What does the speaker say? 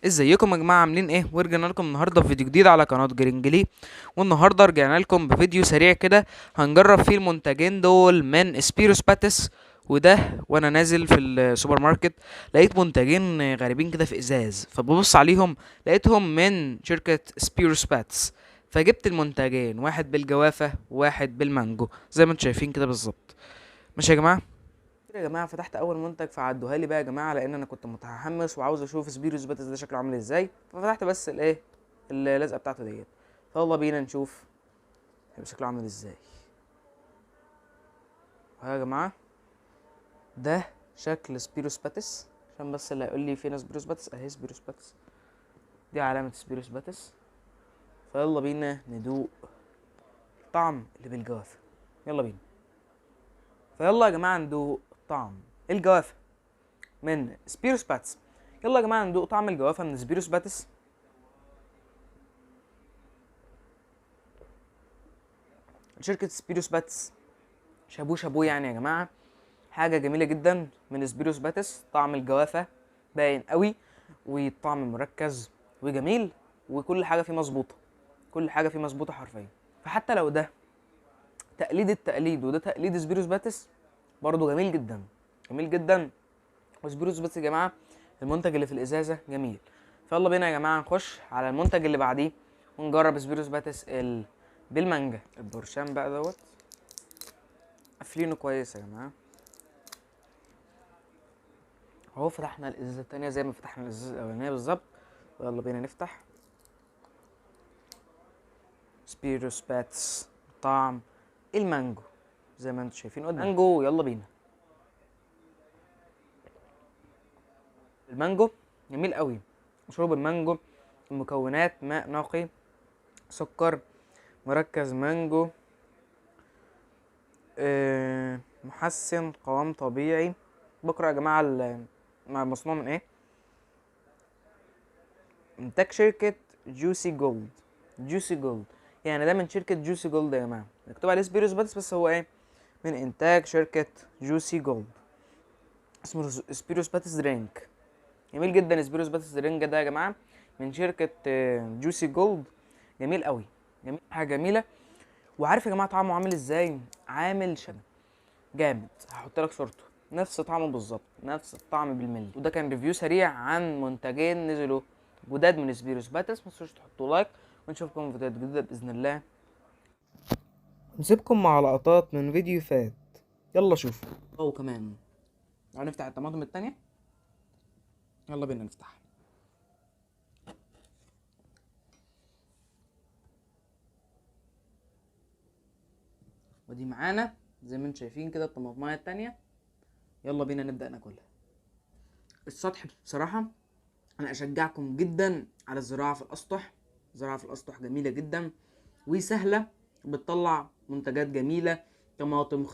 ازيكم يا جماعه؟ عاملين ايه؟ ورجعنا لكم النهارده في فيديو جديد على قناه جرينجلي. والنهارده رجعنا لكم بفيديو سريع كده هنجرب فيه المنتجين دول من سبيروس باتس وده. وانا نازل في السوبر ماركت لقيت منتجين غريبين كده في ازاز، فببص عليهم لقيتهم من شركه سبيروس باتس. فجبت المنتجين، واحد بالجوافه وواحد بالمانجو زي ما انتم شايفين كده بالظبط. ماشي يا جماعه. يا جماعه فتحت اول منتج فعدوها لي بقى يا جماعه، لان انا كنت متحمس وعاوز اشوف سبيروس باتس ده شكله عامل ازاي، ففتحت بس الايه اللزقه بتاعته ديت. فيلا بينا نشوف هيبقى شكله عامل ازاي. ها يا جماعه، ده شكل سبيروس باتس. عشان بس اللي هيقول لي فين سبيروس باتس، اهي سبيروس باتس، دي علامه سبيروس باتس. فيلا بينا ندوق الطعم اللي بالجوافه. يلا بينا. فيلا يا جماعه ندوق طعم الجوافه من سبيروس باتس. يلا يا جماعه ندوق طعم الجوافه من سبيروس باتس. شركة سبيروس باتس شابوه شابوه يعني يا جماعة، حاجة جميلة جدا من سبيروس باتس. طعم الجوافة باين قوي، والطعم مركز وجميل، وكل حاجة فيه مظبوطة، كل حاجة فيه مظبوطة حرفيا. فحتى لو ده تقليد التقليد وده تقليد سبيروس باتس، برضه جميل جدا، جميل جدا. وسبيروس باتس يا جماعة المنتج اللي في الإزازة جميل. فيلا بينا يا جماعة نخش على المنتج اللي بعديه ونجرب سبيروس باتس بالمانجا. البرشام بقى دوت قافلينه كويس يا جماعه اهو. فتحنا الازازه التانية زي ما فتحنا الازازه الاولانيه بالظبط. يلا بينا نفتح سبيروس باتس طعم المانجو زي ما انتم شايفين قدام مانجو. يلا بينا. المانجو جميل قوي. مشروب المانجو، المكونات ماء نقي، سكر مركز مانجو، محسن قوام طبيعي. بقرا يا جماعه مصنوع من ايه. انتاج شركة جوسي جولد. جوسي جولد يعني ده من شركة جوسي جولد يا جماعة، مكتوب عليه سبيروس باتس بس هو ايه، من انتاج شركة جوسي جولد. اسمه سبيروس باتس درينك. جميل جدا. سبيروس باتس درينك ده يا جماعة من شركة جوسي جولد. جميل قوي، جميل، حاجة جميلة. وعارف يا جماعة طعمه عامل ازاي؟ عامل شبه جامد. هحط لك صورته، نفس طعمه بالظبط، نفس الطعم بالملي. وده كان ريفيو سريع عن منتجين نزلوا جداد من سبيروس باتس. ما تنسوش تحطوا لايك، ونشوفكم في فيديوهات جديده باذن الله. نسيبكم مع لقطات من فيديو فات. يلا شوفوا. او كمان هنفتح الطماطم التانية. يلا بينا نفتح. ودي معانا زي ما انتم شايفين كده الطماطمايه التانية. يلا بينا نبدا ناكلها. السطح بصراحه انا اشجعكم جدا على الزراعه في الاسطح. الزراعه في الاسطح جميله جدا وسهله، بتطلع منتجات جميله، طماطم،